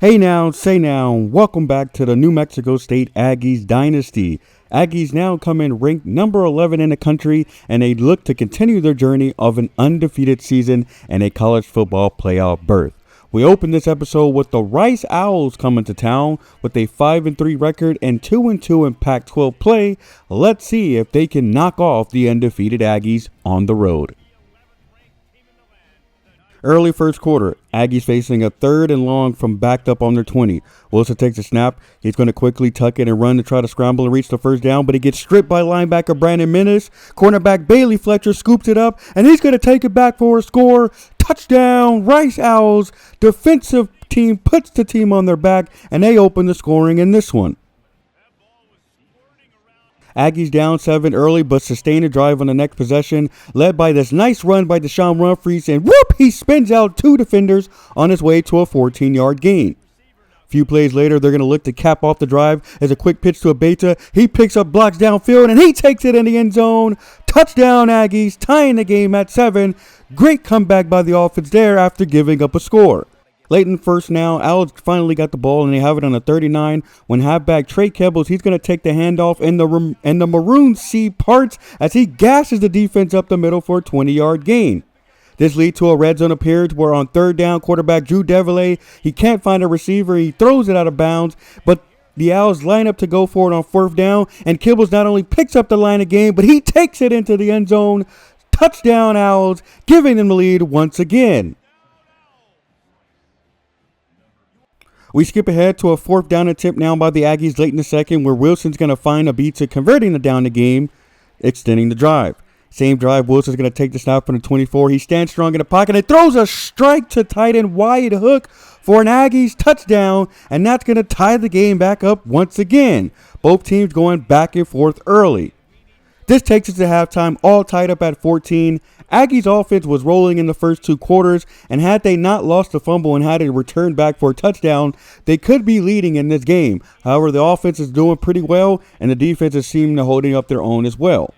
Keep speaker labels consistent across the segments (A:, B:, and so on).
A: Hey now, say now, welcome back to the New Mexico State Aggies Dynasty. Aggies now come in ranked number 11 in the country, and they look to continue their journey of an undefeated season and a college football playoff berth. We open this episode with the Rice Owls coming to town with a 5-3 record and 2-2 in Pac-12 play. Let's see if they can knock off the undefeated Aggies on the road. Early first quarter, Aggies facing a 3rd and long from backed up on their 20. Wilson takes a snap. He's going to quickly tuck it and run to try to scramble and reach the first down, but he gets stripped by linebacker Brandon Menace. Cornerback Bailey Fletcher scoops it up, and he's going to take it back for a score. Touchdown, Rice Owls. Defensive team puts the team on their back, and they open the scoring in this one. Aggies down 7 early, but sustain a drive on the next possession, led by this nice run by Deshaun Humphries, and whoop, he spins out 2 defenders on his way to a 14-yard gain. A few plays later, they're going to look to cap off the drive as a quick pitch to Abeta. He picks up blocks downfield, and he takes it in the end zone. Touchdown, Aggies, tying the game at 7. Great comeback by the offense there after giving up a score. Late in the first now, Owls finally got the ball, and they have it on the 39. When halfback Trey Kebbles, he's going to take the handoff, and the Maroon Sea parts as he gashes the defense up the middle for a 20-yard gain. This leads to a red zone appearance where on 3rd down, quarterback Drew Devilay, he can't find a receiver. He throws it out of bounds, but the Owls line up to go for it on 4th down, and Kibbles not only picks up the line of game, but he takes it into the end zone. Touchdown, Owls, giving them the lead once again. We skip ahead to a 4th down attempt now by the Aggies late in the second, where Wilson's going to find Abeta converting the down the game, extending the drive. Same drive, Wilson's going to take the snap from the 24. He stands strong in the pocket and throws a strike to tight end wide hook for an Aggies touchdown, and that's going to tie the game back up once again. Both teams going back and forth early. This takes us to halftime, all tied up at 14. Aggies offense was rolling in the first 2 quarters, and had they not lost the fumble and had it returned back for a touchdown, they could be leading in this game. However, the offense is doing pretty well, and the defense is seeming to holding up their own as well.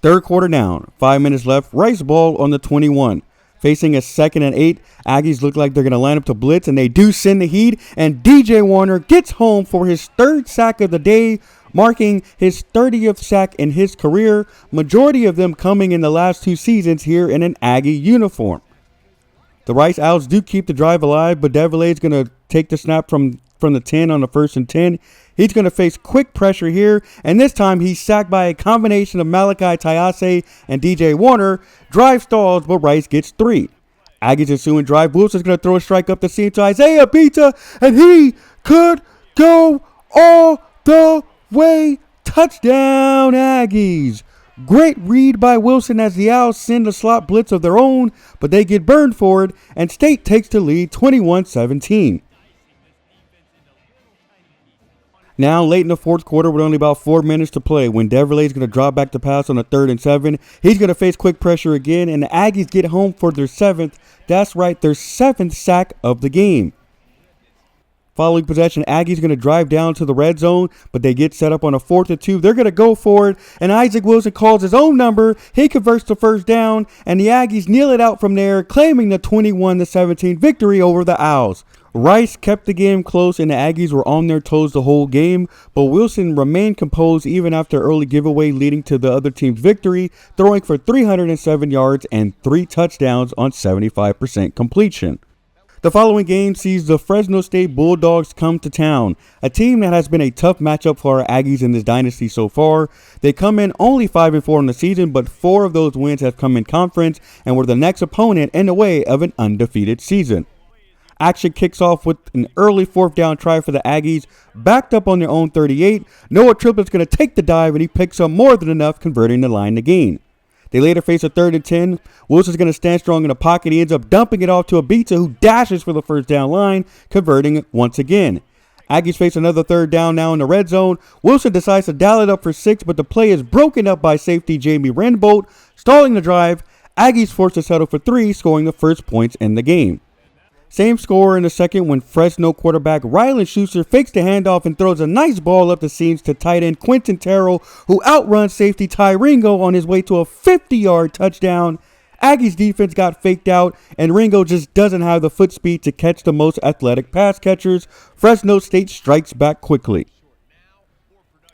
A: 3rd quarter down, 5 minutes left, Rice ball on the 21. Facing a 2nd and 8, Aggies look like they're going to line up to blitz, and they do send the heat, and DJ Warner gets home for his 3rd sack of the day, marking his 30th sack in his career, majority of them coming in the last 2 seasons here in an Aggie uniform. The Rice Owls do keep the drive alive, but Devilay is going to take the snap from the 10 on the 1st and 10. He's going to face quick pressure here, and this time he's sacked by a combination of Malachi Tayase and DJ Warner. Drive stalls, but Rice gets 3. Aggies ensuing drive. Wilson's going to throw a strike up the seam to Isaiah Abeta, and he could go all the way. Touchdown, Aggies. Great read by Wilson as the Owls send a slot blitz of their own, but they get burned for it, and State takes the lead 21-17. Now, late in the 4th quarter with only about 4 minutes to play, when Deverlay is going to drop back to pass on a 3rd and 7, he's going to face quick pressure again, and the Aggies get home for their 7th. That's right, their 7th sack of the game. Following possession, Aggies going to drive down to the red zone, but they get set up on a 4th and 2. They're going to go for it, and Isaac Wilson calls his own number. He converts the 1st down, and the Aggies kneel it out from there, claiming the 21-17 victory over the Owls. Rice kept the game close, and the Aggies were on their toes the whole game, but Wilson remained composed even after early giveaway, leading to the other team's victory, throwing for 307 yards and 3 touchdowns on 75% completion. The following game sees the Fresno State Bulldogs come to town, a team that has been a tough matchup for our Aggies in this dynasty so far. They come in only 5-4 in the season, but 4 of those wins have come in conference and were the next opponent in the way of an undefeated season. Action kicks off with an early 4th down try for the Aggies, backed up on their own 38. Noah Triplett's going to take the dive, and he picks up more than enough, converting the line to gain. They later face a 3rd and 10. Wilson's going to stand strong in the pocket. He ends up dumping it off to Abeta, who dashes for the 1st down line, converting it once again. Aggies face another 3rd down now in the red zone. Wilson decides to dial it up for 6, but the play is broken up by safety Jamie Renbolt, stalling the drive. Aggies forced to settle for 3, scoring the first points in the game. Same score in the second when Fresno quarterback Rylan Schuster fakes the handoff and throws a nice ball up the seams to tight end Quentin Terrell, who outruns safety Ty Ringo on his way to a 50-yard touchdown. Aggies defense got faked out, and Ringo just doesn't have the foot speed to catch the most athletic pass catchers. Fresno State strikes back quickly.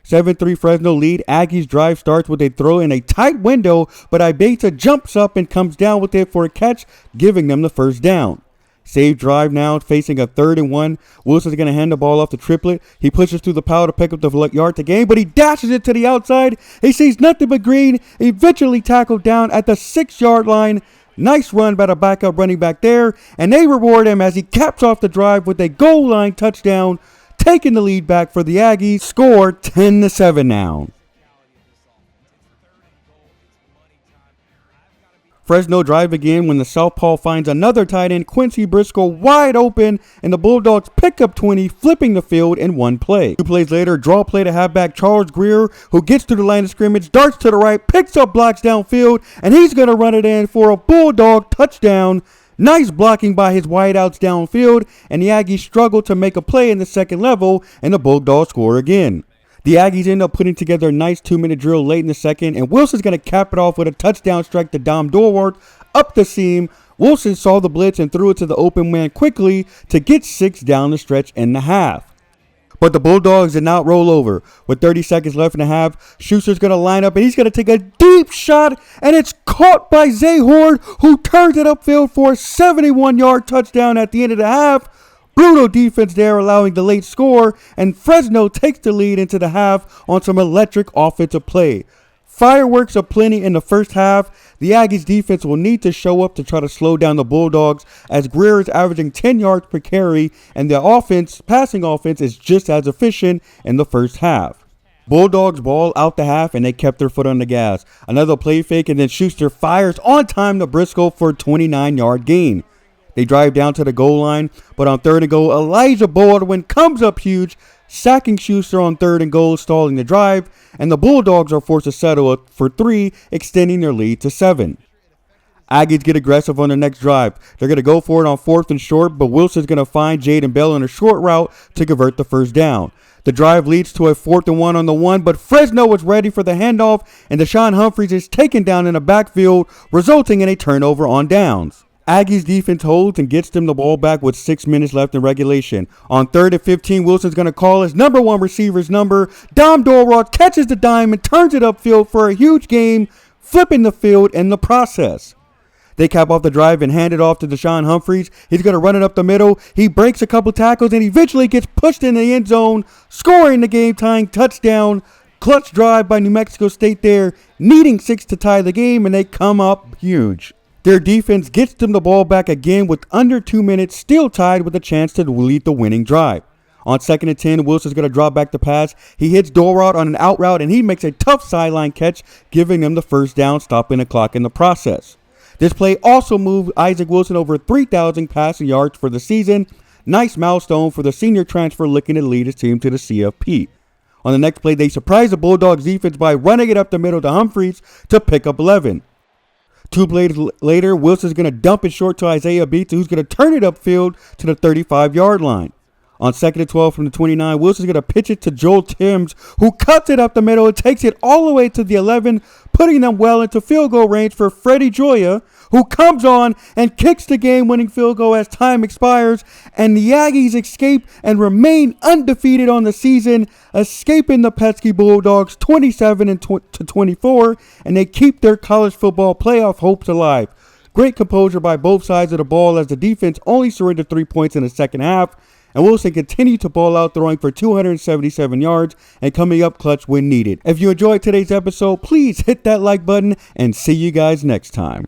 A: 7-3 Fresno lead. Aggies drive starts with a throw in a tight window, but Ibeta jumps up and comes down with it for a catch, giving them the first down. Save drive now, facing a 3rd and 1. Wilson's going to hand the ball off to Triplett. He pushes through the power to pick up the yard to gain, but he dashes it to the outside. He sees nothing but green, eventually tackled down at the 6-yard line. Nice run by the backup running back there, and they reward him as he caps off the drive with a goal line touchdown, taking the lead back for the Aggies. Score 10-7 now. Fresno drive again when the southpaw finds another tight end, Quincy Briscoe, wide open, and the Bulldogs pick up 20, flipping the field in one play. 2 plays later, draw play to halfback Charles Greer, who gets to the line of scrimmage, darts to the right, picks up blocks downfield, and he's going to run it in for a Bulldog touchdown. Nice blocking by his wideouts downfield, and the Aggies struggle to make a play in the second level, and the Bulldogs score again. The Aggies end up putting together a nice 2-minute drill late in the second, and Wilson's going to cap it off with a touchdown strike to Dom Dorwart up the seam. Wilson saw the blitz and threw it to the open man quickly to get 6 down the stretch in the half. But the Bulldogs did not roll over. With 30 seconds left in the half, Schuster's going to line up, and he's going to take a deep shot, and it's caught by Zay Horde, who turns it upfield for a 71-yard touchdown at the end of the half. Brutal defense there, allowing the late score, and Fresno takes the lead into the half on some electric offensive play. Fireworks aplenty in the first half. The Aggies defense will need to show up to try to slow down the Bulldogs, as Greer is averaging 10 yards per carry, and the passing offense is just as efficient in the first half. Bulldogs ball out the half, and they kept their foot on the gas. Another play fake, and then Schuster fires on time to Briscoe for a 29-yard gain. They drive down to the goal line, but on 3rd and goal, Elijah Baldwin comes up huge, sacking Schuster on 3rd and goal, stalling the drive, and the Bulldogs are forced to settle for 3, extending their lead to 7. Aggies get aggressive on the next drive. They're going to go for it on 4th and short, but Wilson's going to find Jaden Bell on a short route to convert the first down. The drive leads to a 4th and 1 on the 1, but Fresno is ready for the handoff, and Deshaun Humphreys is taken down in the backfield, resulting in a turnover on downs. Aggies defense holds and gets them the ball back with 6 minutes left in regulation. On 3rd and 15, Wilson's going to call his number 1 receiver's number. Dom Dorwart catches the dime and turns it upfield for a huge gain, flipping the field in the process. They cap off the drive and hand it off to Deshaun Humphreys. He's going to run it up the middle. He breaks a couple tackles and eventually gets pushed in the end zone, scoring the game-tying touchdown. Clutch drive by New Mexico State there, needing 6 to tie the game, and they come up huge. Their defense gets them the ball back again with under 2 minutes, still tied with a chance to lead the winning drive. On 2nd and 10, Wilson's going to drop back the pass. He hits Dorwart on an out route, and he makes a tough sideline catch, giving them the first down, stopping the clock in the process. This play also moved Isaac Wilson over 3,000 passing yards for the season. Nice milestone for the senior transfer looking to lead his team to the CFP. On the next play, they surprise the Bulldogs defense by running it up the middle to Humphreys to pick up 11. 2 plays later, Wilson's going to dump it short to Isaiah Beats, who's going to turn it upfield to the 35-yard line. On 2nd and 12 from the 29, Wilson's going to pitch it to Joel Timms, who cuts it up the middle and takes it all the way to the 11, putting them well into field goal range for Freddie Joya, who comes on and kicks the game-winning field goal as time expires, and the Aggies escape and remain undefeated on the season, escaping the pesky Bulldogs 27-24, and they keep their college football playoff hopes alive. Great composure by both sides of the ball as the defense only surrendered 3 points in the second half, and Wilson continued to ball out, throwing for 277 yards and coming up clutch when needed. If you enjoyed today's episode, please hit that like button, and see you guys next time.